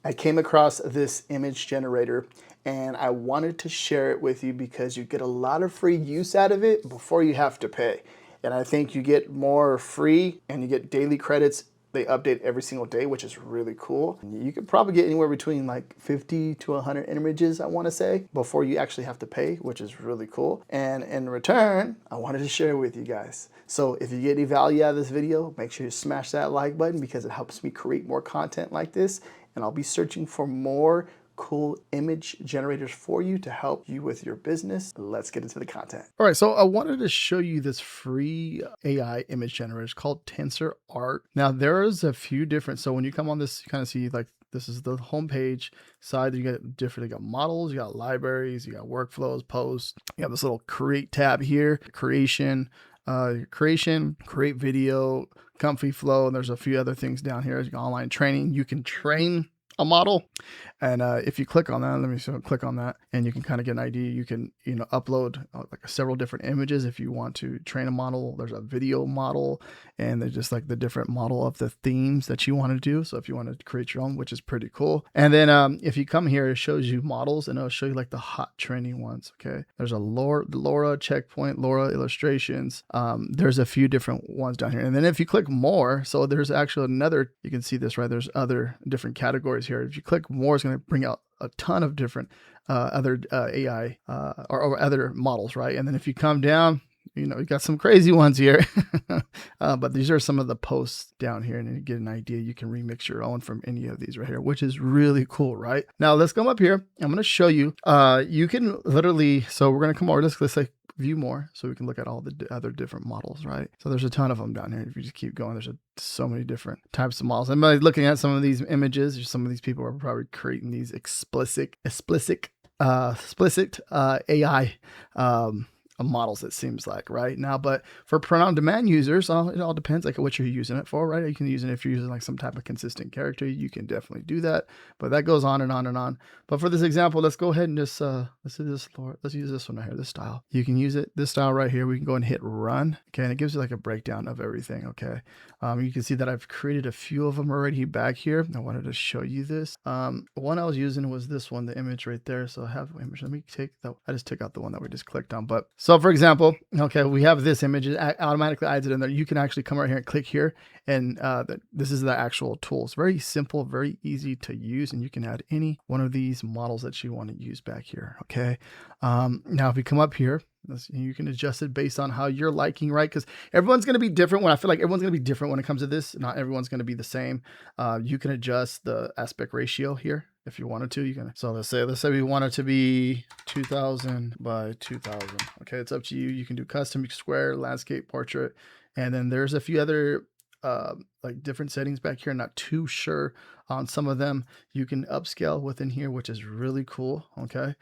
I came across this image generator and I wanted to share it with you because you get a lot of free use out of it before you have to pay. And I think you get more free and you get daily credits. They update every single day, which is really cool. You could probably get anywhere between like 50 to 100 images, I want to say, before you actually have to pay, which is really cool. And in return, I wanted to share with you guys. So if you get any value out of this video, make sure you smash that like button because it helps me create more content like this. And I'll be searching for more cool image generators for you to help you with your business. Let's get into the content. All right, so I wanted to show you this free AI image generator. It's called Tensorart. Now there's a few different, so when you come on this, you kind of see like this is the homepage side. You got different, you got models, you got libraries, you got workflows, posts. You have this little create tab here, creation, create video, comfy flow, and there's a few other things down here. You got online training. You can train a model, and if you click on that, let me click on that, and you can kind of get an idea. You can upload like several different images if you want to train a model. There's a video model, and there's just like the different model of the themes that you want to do. So if you want to create your own, which is pretty cool. And then if you come here, it shows you models, and it'll show you like the hot trending ones. Okay, there's a Laura checkpoint, Laura illustrations. There's a few different ones down here, and then if you click more, so there's actually another. You can see this right. There's other different categories here. If you click more, it's going to bring out a ton of different other AI or other models, right? And then if you come down, you got some crazy ones here, but these are some of the posts down here, and you get an idea. You can remix your own from any of these right here, which is really cool, right? Now let's come up here. I'm going to show you. You can literally. So we're going to come over. Let's say view more, so we can look at all the other different models, right? So there's a ton of them down here. If you just keep going, there's so many different types of models. And by looking at some of these images, some of these people are probably creating these explicit AI models, it seems like, right? Now, but for print-on-demand users, it all depends like what you're using it for, right? You can use it if you're using like some type of consistent character, you can definitely do that, but that goes on and on and on. But for this example, let's go ahead and just let's use this one right here, this style. You can use it, this style right here. We can go and hit run, okay, and it gives you like a breakdown of everything, okay? You can see that I've created a few of them already back here. I wanted to show you this. One I was using was this one, the image right there. So I have an image. Let me take that. I just took out the one that we just clicked on, but so for example, okay, we have this image. It automatically adds it in there. You can actually come right here and click here, and this is the actual tool. It's very simple, very easy to use, and you can add any one of these models that you want to use back here, okay? Now, if we come up here, you can adjust it based on how you're liking, right? Because everyone's going to be different. I feel like everyone's going to be different when it comes to this. Not everyone's going to be the same. You can adjust the aspect ratio here. If you wanted to, you can. So let's say we want it to be 2000 by 2000. Okay, it's up to you. You can do custom, square, landscape, portrait, and then there's a few other like different settings back here. Not too sure on some of them. You can upscale within here, which is really cool. Okay,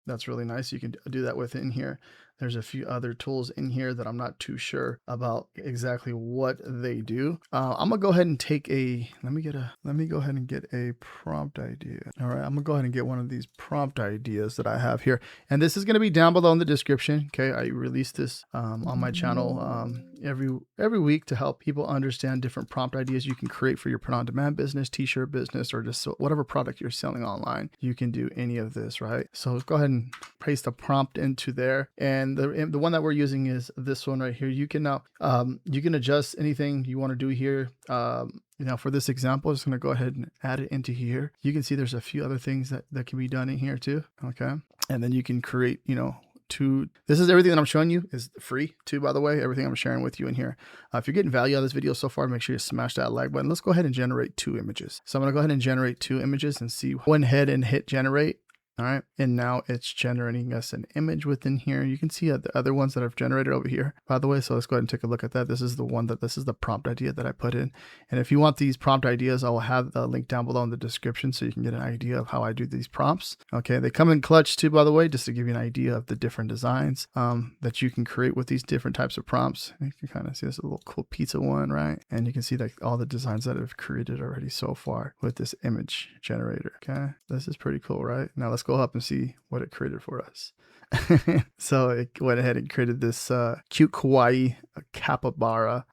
that's really nice. You can do that within here. There's a few other tools in here that I'm not too sure about exactly what they do. I'm gonna go ahead and take let me go ahead and get a prompt idea. All right, I'm gonna go ahead and get one of these prompt ideas that I have here. And this is gonna be down below in the description. Okay, I release this on my channel every week to help people understand different prompt ideas you can create for your print-on-demand business, t-shirt business, or just whatever product you're selling online. You can do any of this, right? So let's go ahead and paste the prompt into there. And the one that we're using is this one right here. You can now you can adjust anything you want to do here. For this example, I'm just going to go ahead and add it into here. You can see there's a few other things that can be done in here too. Okay, and then you can create this is everything that I'm showing you is free too, by the way. Everything I'm sharing with you in here. If you're getting value out of this video so far, make sure you smash that like button. Let's go ahead and generate 2 images. So I'm going to go ahead and generate 2 images and see. Go ahead and hit generate. All right, and now it's generating us an image within here. You can see the other ones that I've generated over here, by the way. So let's go ahead and take a look at that. This is the prompt idea that I put in. And if you want these prompt ideas, I will have the link down below in the description so you can get an idea of how I do these prompts. Okay, they come in clutch too, by the way, just to give you an idea of the different designs that you can create with these different types of prompts. You can kind of see this little cool pizza one, right? And you can see like all the designs that I've created already so far with this image generator. Okay, this is pretty cool, right? Now let's let's go up and see what it created for us. So it went ahead and created this cute kawaii capybara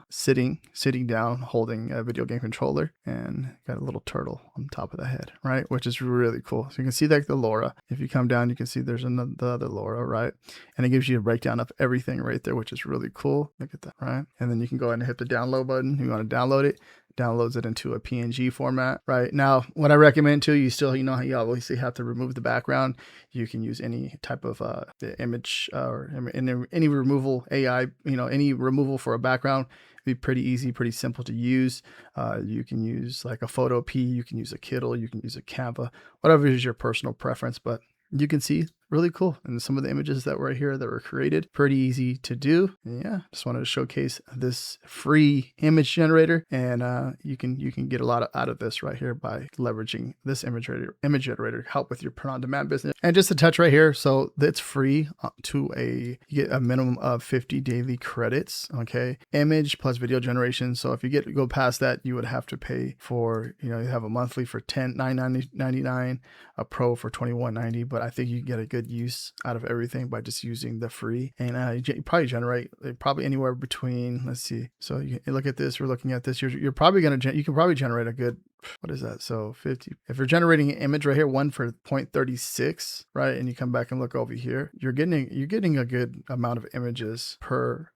sitting down holding a video game controller, and got a little turtle on top of the head, right? Which is really cool. So you can see like the LoRa. If you come down, you can see there's the other LoRa, right? And it gives you a breakdown of everything right there, which is really cool. Look at that, right? And then you can go ahead and hit the download button. You want to download it. Downloads it into a PNG format. Right now, what I recommend too, you know how you obviously have to remove the background. You can use any type of image or any removal AI, any removal for a background. Be pretty easy, pretty simple to use. You can use like a Photo P, you can use a Kiddle, you can use a Canva, whatever is your personal preference, but you can see really cool. And some of the images that were here that were created, pretty easy to do. And yeah, just wanted to showcase this free image generator, and you can get a lot out of this right here by leveraging this image generator to help with your print on demand business. And just a touch right here, so it's free you get a minimum of 50 daily credits. Okay, image plus video generation. So if you go past that, you would have to pay for, you have a monthly for $9.99, a pro for $21.90. But I think you get a good use out of everything by just using the free, and you probably generate anywhere between, let's see, so you look at this, we're looking at this, you're probably going to you can probably generate a good, what is that, so 50, if you're generating an image right here, one for 0.36, right, and you come back and look over here, you're getting a good amount of images per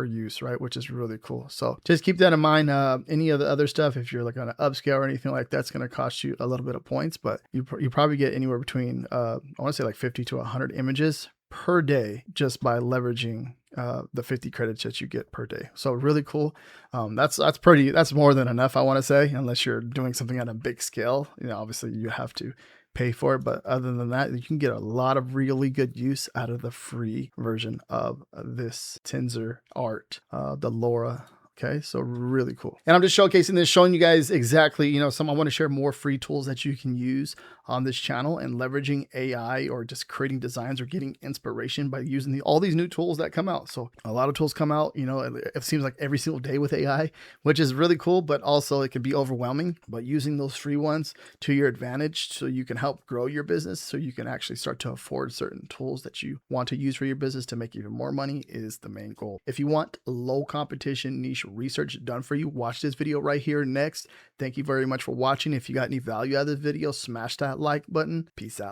use, right, which is really cool. So just keep that in mind. Any of the other stuff, if you're like on an upscale or anything like that's going to cost you a little bit of points, but you probably get anywhere between I want to say like 50 to 100 images per day just by leveraging the 50 credits that you get per day. So really cool. That's more than enough, I want to say, unless you're doing something on a big scale. Obviously you have to pay for it, but other than that, you can get a lot of really good use out of the free version of this tensorart, the LoRa. Okay, so really cool. And I'm just showcasing this, showing you guys exactly, I want to share more free tools that you can use on this channel, and leveraging AI or just creating designs or getting inspiration by using all these new tools that come out. So a lot of tools come out, it seems like every single day with AI, which is really cool, but also it can be overwhelming. But using those free ones to your advantage, so you can help grow your business, so you can actually start to afford certain tools that you want to use for your business to make even more money, is the main goal. If you want low competition niche research done for you, watch this video right here next. Thank you very much for watching. If you got any value out of this video, smash that like button. Peace out.